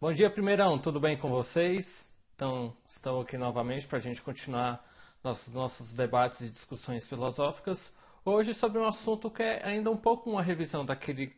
Bom dia, primeirão, tudo bem com vocês? Então, estou aqui novamente para a gente continuar nossos debates e discussões filosóficas. Hoje sobre um assunto que é ainda um pouco uma revisão daquele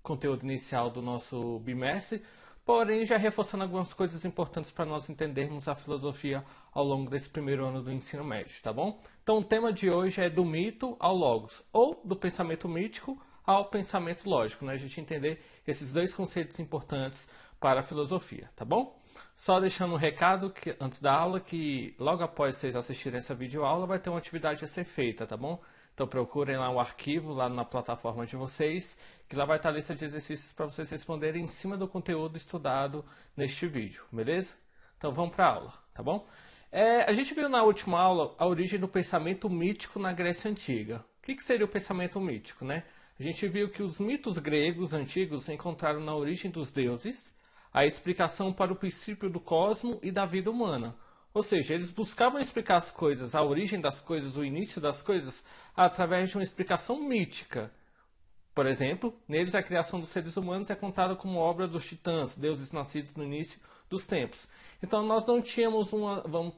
conteúdo inicial do nosso bimestre, porém já reforçando algumas coisas importantes para nós entendermos a filosofia ao longo desse primeiro ano do ensino médio, tá bom? Então, o tema de hoje é do mito ao logos, ou do pensamento mítico ao pensamento lógico, né? A gente entender esses dois conceitos importantes para a filosofia, tá bom? Só deixando um recado que, antes da aula, que logo após vocês assistirem essa videoaula vai ter uma atividade a ser feita, tá bom? Então procurem lá o arquivo, lá na plataforma de vocês, que lá vai estar a lista de exercícios para vocês responderem em cima do conteúdo estudado neste vídeo, beleza? Então vamos para a aula, tá bom? A gente viu na última aula a origem do pensamento mítico na Grécia Antiga. O que seria o pensamento mítico, né? A gente viu que os mitos gregos antigos encontraram na origem dos deuses a explicação para o princípio do cosmo e da vida humana. Ou seja, eles buscavam explicar as coisas, a origem das coisas, o início das coisas, através de uma explicação mítica. Por exemplo, neles a criação dos seres humanos é contada como obra dos titãs, deuses nascidos no início dos tempos. Então nós não tínhamos vamos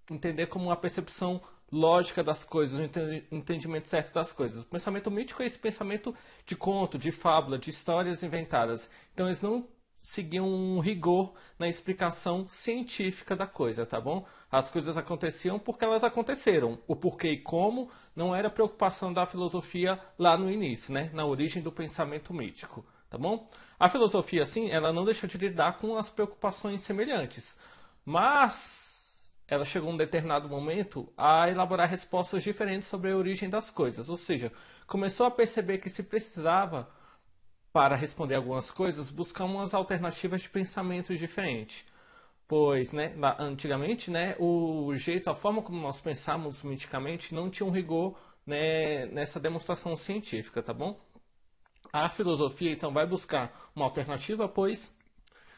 entender como uma percepção lógica das coisas, um entendimento certo das coisas. O pensamento mítico é esse pensamento de conto, de fábula, de histórias inventadas. Então eles não seguiam um rigor na explicação científica da coisa, tá bom? As coisas aconteciam porque elas aconteceram. O porquê e como não era preocupação da filosofia lá no início, né? Na origem do pensamento mítico, tá bom? A filosofia, sim, ela não deixou de lidar com as preocupações semelhantes, mas ela chegou em um determinado momento a elaborar respostas diferentes sobre a origem das coisas, ou seja, começou a perceber que se precisava, para responder algumas coisas, buscar umas alternativas de pensamentos diferentes. Pois, né, antigamente, né, a forma como nós pensávamos miticamente não tinha um rigor, né, nessa demonstração científica, tá bom? A filosofia, então, vai buscar uma alternativa, pois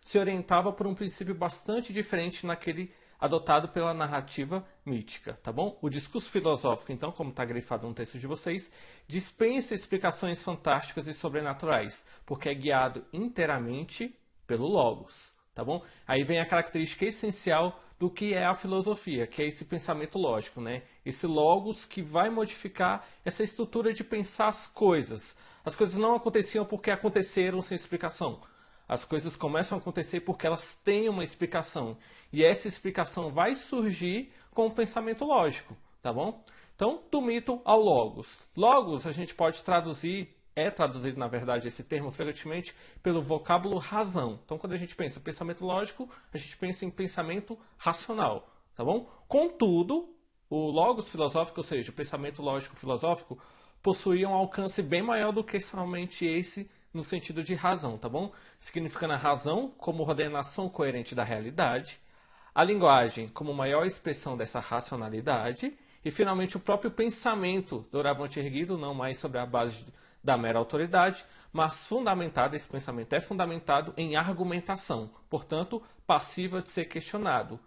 se orientava por um princípio bastante diferente naquele adotado pela narrativa mítica, tá bom? O discurso filosófico, então, como está grifado no texto de vocês, dispensa explicações fantásticas e sobrenaturais, porque é guiado inteiramente pelo logos, tá bom? Aí vem a característica essencial do que é a filosofia, que é esse pensamento lógico, né? Esse logos que vai modificar essa estrutura de pensar as coisas. As coisas não aconteciam porque aconteceram sem explicação. As coisas começam a acontecer porque elas têm uma explicação. E essa explicação vai surgir com o pensamento lógico, tá bom? Então, do mito ao logos. Logos a gente pode traduzir, é traduzido na verdade esse termo frequentemente pelo vocábulo razão. Então, quando a gente pensa em pensamento lógico, a gente pensa em pensamento racional, tá bom? Contudo, o logos filosófico, ou seja, o pensamento lógico filosófico, possuía um alcance bem maior do que somente esse no sentido de razão, tá bom? Significando a razão como ordenação coerente da realidade, a linguagem como maior expressão dessa racionalidade e, finalmente, o próprio pensamento doravante erguido, não mais sobre a base da mera autoridade, mas fundamentado, esse pensamento é fundamentado em argumentação, portanto, passiva de ser questionado.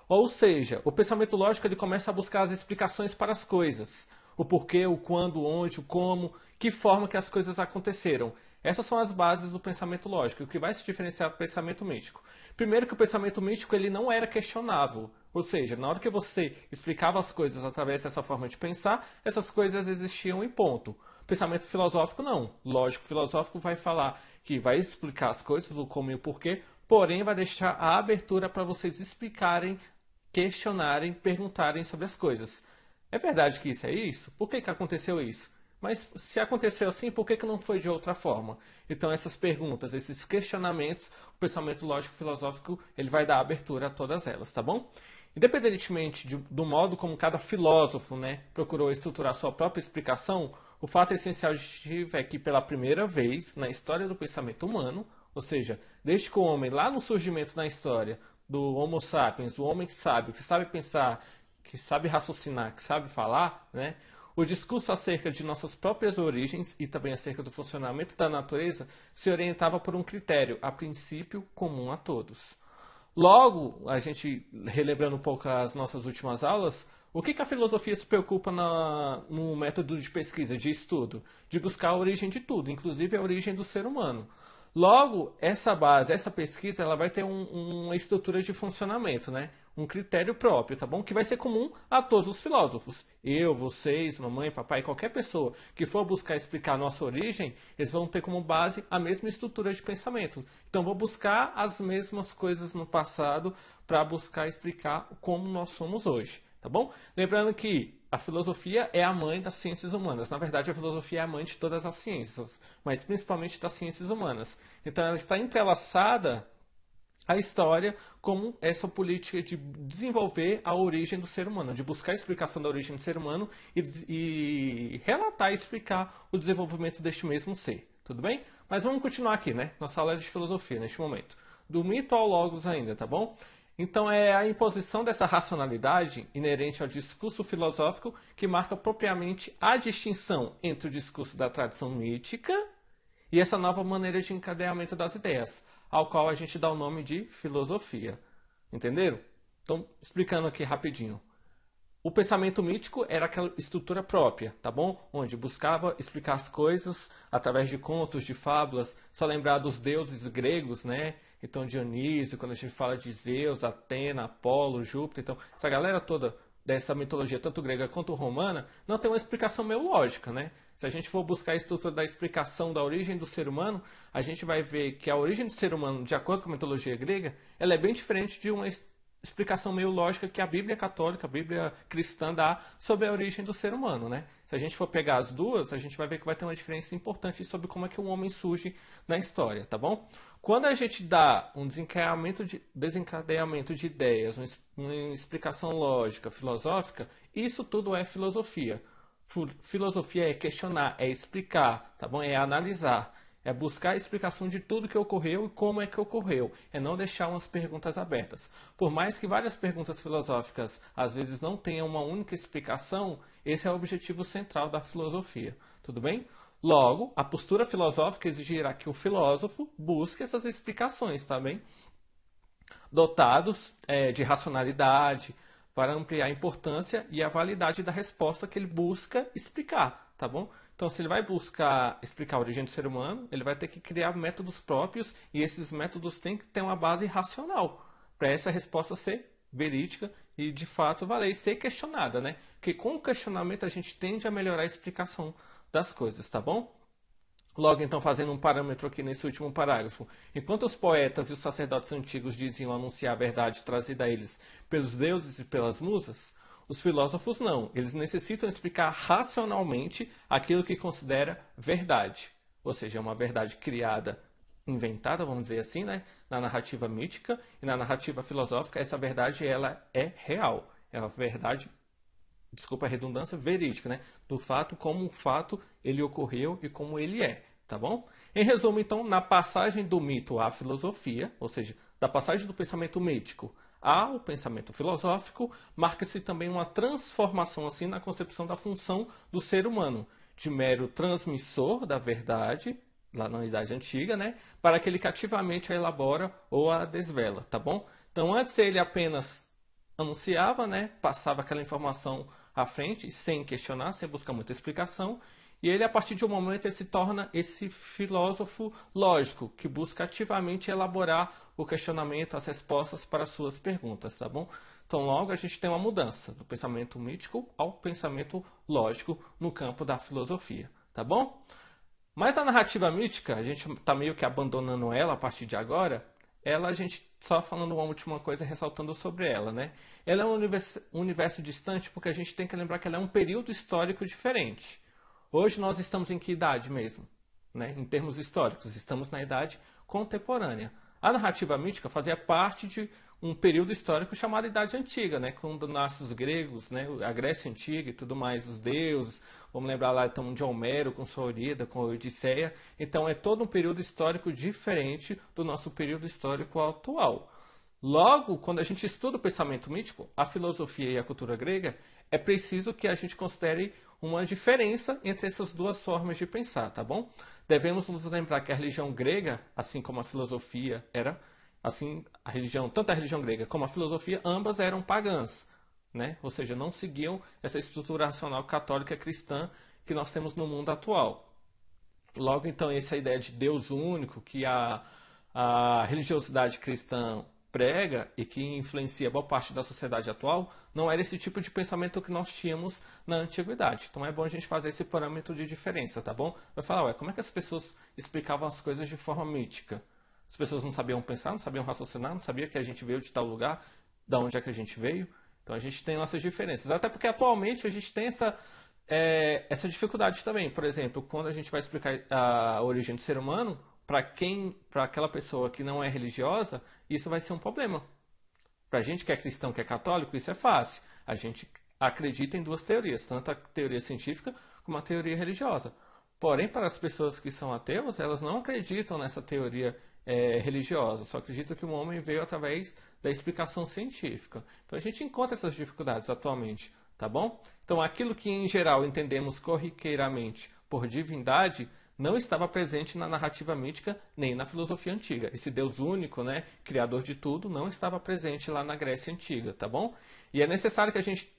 Ou seja, o pensamento lógico ele começa a buscar as explicações para as coisas, o porquê, o quando, o onde, o como, que forma que as coisas aconteceram. Essas são as bases do pensamento lógico, o que vai se diferenciar do pensamento místico. Primeiro que o pensamento místico ele não era questionável, ou seja, na hora que você explicava as coisas através dessa forma de pensar, essas coisas existiam e ponto. Pensamento filosófico não. Lógico filosófico vai falar que vai explicar as coisas, o como e o porquê, porém vai deixar a abertura para vocês explicarem, questionarem, perguntarem sobre as coisas. É verdade que isso é isso? Por que aconteceu isso? Mas se aconteceu assim, por que não foi de outra forma? Então essas perguntas, esses questionamentos, o pensamento lógico-filosófico, ele vai dar abertura a todas elas, tá bom? Independentemente do modo como cada filósofo, né, procurou estruturar sua própria explicação, o fato essencial é que pela primeira vez na história do pensamento humano, ou seja, desde que o homem, lá no surgimento da história do Homo sapiens, do homem que sabe pensar, que sabe raciocinar, que sabe falar, né, o discurso acerca de nossas próprias origens e também acerca do funcionamento da natureza se orientava por um critério, a princípio, comum a todos. Logo, a gente, relembrando um pouco as nossas últimas aulas, o que a filosofia se preocupa no método de pesquisa, de estudo? De buscar a origem de tudo, inclusive a origem do ser humano. Logo, essa base, essa pesquisa, ela vai ter uma estrutura de funcionamento, né? Um critério próprio, tá bom? Que vai ser comum a todos os filósofos. Eu, vocês, mamãe, papai, qualquer pessoa que for buscar explicar a nossa origem, eles vão ter como base a mesma estrutura de pensamento. Então, vou buscar as mesmas coisas no passado para buscar explicar como nós somos hoje, tá bom? Lembrando que a filosofia é a mãe das ciências humanas. Na verdade, a filosofia é a mãe de todas as ciências, mas principalmente das ciências humanas. Então, ela está entrelaçada à história como essa política de desenvolver a origem do ser humano, de buscar a explicação da origem do ser humano e relatar e explicar o desenvolvimento deste mesmo ser. Tudo bem? Mas vamos continuar aqui, né? Nossa aula é de filosofia neste momento. Do mito ao logos ainda, tá bom? Então é a imposição dessa racionalidade inerente ao discurso filosófico que marca propriamente a distinção entre o discurso da tradição mítica e essa nova maneira de encadeamento das ideias, ao qual a gente dá o nome de filosofia. Entenderam? Então, explicando aqui rapidinho. O pensamento mítico era aquela estrutura própria, tá bom? Onde buscava explicar as coisas através de contos, de fábulas, só lembrar dos deuses gregos, né? Então, Dionísio, quando a gente fala de Zeus, Atena, Apolo, Júpiter, então, essa galera toda dessa mitologia, tanto grega quanto romana, não tem uma explicação meio lógica, né? Se a gente for buscar a estrutura da explicação da origem do ser humano, a gente vai ver que a origem do ser humano, de acordo com a mitologia grega, ela é bem diferente de uma explicação meio lógica que a Bíblia católica, a Bíblia cristã dá sobre a origem do ser humano, né? Se a gente for pegar as duas, a gente vai ver que vai ter uma diferença importante sobre como é que um homem surge na história, tá bom? Quando a gente dá um desencadeamento de ideias, uma explicação lógica, filosófica, isso tudo é filosofia. Filosofia é questionar, é explicar, tá bom? É analisar, é buscar a explicação de tudo que ocorreu e como é que ocorreu, é não deixar umas perguntas abertas. Por mais que várias perguntas filosóficas às vezes não tenham uma única explicação, esse é o objetivo central da filosofia, tudo bem? Logo, a postura filosófica exigirá que o filósofo busque essas explicações, tá bem? Dotados de racionalidade, para ampliar a importância e a validade da resposta que ele busca explicar, tá bom? Então, se ele vai buscar explicar a origem do ser humano, ele vai ter que criar métodos próprios e esses métodos têm que ter uma base racional para essa resposta ser verídica e, de fato, valer e ser questionada, né? Porque com o questionamento a gente tende a melhorar a explicação das coisas, tá bom? Logo, então, fazendo um parâmetro aqui nesse último parágrafo. Enquanto os poetas e os sacerdotes antigos diziam anunciar a verdade trazida a eles pelos deuses e pelas musas, os filósofos não. Eles necessitam explicar racionalmente aquilo que considera verdade. Ou seja, é uma verdade criada, inventada, vamos dizer assim, né? Na narrativa mítica e na narrativa filosófica, essa verdade ela é real. É a verdade, desculpa a redundância, verídica, né? Do fato como o fato ele ocorreu e como ele é, tá bom? Em resumo, então, na passagem do mito à filosofia, ou seja, da passagem do pensamento mítico ao pensamento filosófico, marca-se também uma transformação assim na concepção da função do ser humano, de mero transmissor da verdade, lá na Idade Antiga, né, para que ele cativamente a elabora ou a desvela, tá bom? Então, antes ele apenas anunciava, né, passava aquela informação à frente, sem questionar, sem buscar muita explicação, e ele, a partir de um momento, ele se torna esse filósofo lógico, que busca ativamente elaborar o questionamento, as respostas para as suas perguntas, tá bom? Então, logo, a gente tem uma mudança do pensamento mítico ao pensamento lógico no campo da filosofia, tá bom? Mas a narrativa mítica, a gente está meio que abandonando ela a partir de agora, ela, a gente só falando uma última coisa, ressaltando sobre ela, né? Ela é um universo distante porque a gente tem que lembrar que ela é um período histórico diferente. Hoje nós estamos em que idade mesmo? Né? Em termos históricos, estamos na idade contemporânea. A narrativa mítica fazia parte de um período histórico chamado Idade Antiga, né? Quando nascem os gregos, né? A Grécia Antiga e tudo mais, os deuses. Vamos lembrar lá então de Homero com sua Ilíada, com a Odisseia. Então é todo um período histórico diferente do nosso período histórico atual. Logo, quando a gente estuda o pensamento mítico, a filosofia e a cultura grega, é preciso que a gente considere uma diferença entre essas duas formas de pensar, tá bom? Devemos nos lembrar que a religião grega, assim como a filosofia era, assim, tanto a religião grega como a filosofia, ambas eram pagãs, né? Ou seja, não seguiam essa estrutura racional católica cristã que nós temos no mundo atual. Logo, então, essa ideia de Deus único que a religiosidade cristã prega e que influencia boa parte da sociedade atual, não era esse tipo de pensamento que nós tínhamos na antiguidade. Então é bom a gente fazer esse parâmetro de diferença, tá bom? Vai falar, ué, como é que as pessoas explicavam as coisas de forma mítica? As pessoas não sabiam pensar, não sabiam raciocinar, não sabiam que a gente veio de tal lugar, da onde é que a gente veio. Então a gente tem nossas diferenças. Até porque atualmente a gente tem essa dificuldade também. Por exemplo, quando a gente vai explicar a origem do ser humano, para aquela pessoa que não é religiosa, isso vai ser um problema. Para a gente que é cristão, que é católico, isso é fácil. A gente acredita em duas teorias, tanto a teoria científica como a teoria religiosa. Porém, para as pessoas que são ateus, elas não acreditam nessa teoria religiosa, só acreditam que o homem veio através da explicação científica. Então a gente encontra essas dificuldades atualmente, tá bom? Então aquilo que em geral entendemos corriqueiramente por divindade não estava presente na narrativa mítica nem na filosofia antiga. Esse Deus único, né, criador de tudo, não estava presente lá na Grécia Antiga, tá bom? E é necessário que a gente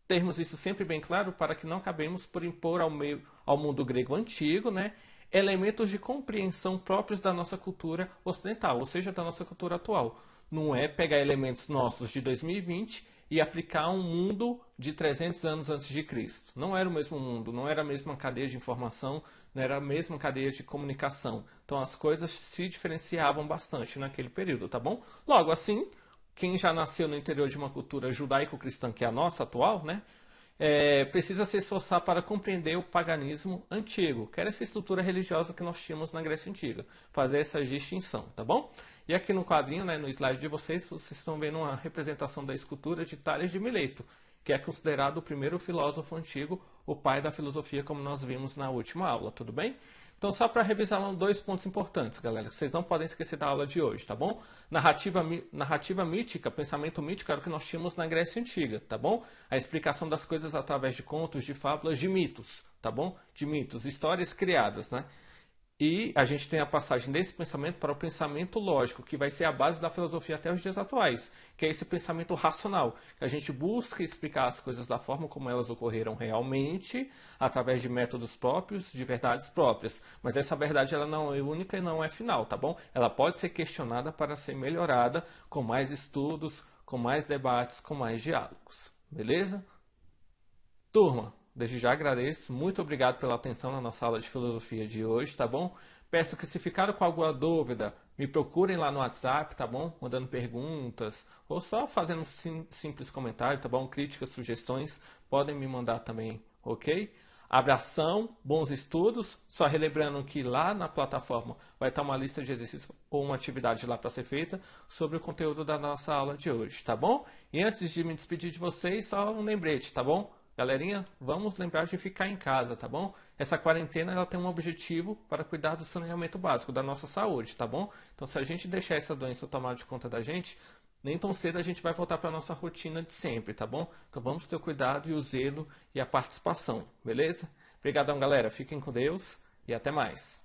termos isso sempre bem claro para que não acabemos por impor ao mundo grego antigo, né, elementos de compreensão próprios da nossa cultura ocidental, ou seja, da nossa cultura atual. Não é pegar elementos nossos de 2020 e aplicar a um mundo de 300 anos antes de Cristo. Não era o mesmo mundo, não era a mesma cadeia de informação, não era a mesma cadeia de comunicação. Então as coisas se diferenciavam bastante naquele período, tá bom? Logo assim, quem já nasceu no interior de uma cultura judaico-cristã, que é a nossa atual, né, precisa se esforçar para compreender o paganismo antigo, que era essa estrutura religiosa que nós tínhamos na Grécia Antiga. Fazer essa distinção, tá bom? E aqui no quadrinho, né, no slide de vocês estão vendo uma representação da escultura de Tales de Mileto, que é considerado o primeiro filósofo antigo, o pai da filosofia, como nós vimos na última aula, tudo bem? Então, só para revisar dois pontos importantes, galera, que vocês não podem esquecer da aula de hoje, tá bom? Narrativa mítica, pensamento mítico era o que nós tínhamos na Grécia Antiga, tá bom? A explicação das coisas através de contos, de fábulas, de mitos, tá bom? De mitos, histórias criadas, né? E a gente tem a passagem desse pensamento para o pensamento lógico, que vai ser a base da filosofia até os dias atuais, que é esse pensamento racional, que a gente busca explicar as coisas da forma como elas ocorreram realmente, através de métodos próprios, de verdades próprias. Mas essa verdade ela não é única e não é final, tá bom? Ela pode ser questionada para ser melhorada com mais estudos, com mais debates, com mais diálogos. Beleza? Turma, desde já agradeço, muito obrigado pela atenção na nossa aula de filosofia de hoje, tá bom? Peço que se ficaram com alguma dúvida, me procurem lá no WhatsApp, tá bom? Mandando perguntas, ou só fazendo um simples comentário, tá bom? Críticas, sugestões, podem me mandar também, ok? Abração, bons estudos, só relembrando que lá na plataforma vai estar uma lista de exercícios ou uma atividade lá para ser feita sobre o conteúdo da nossa aula de hoje, tá bom? E antes de me despedir de vocês, só um lembrete, tá bom? Galerinha, vamos lembrar de ficar em casa, tá bom? Essa quarentena ela tem um objetivo para cuidar do saneamento básico da nossa saúde, tá bom? Então, se a gente deixar essa doença tomar de conta da gente, nem tão cedo a gente vai voltar para a nossa rotina de sempre, tá bom? Então, vamos ter o cuidado e o zelo e a participação, beleza? Obrigadão, galera. Fiquem com Deus e até mais.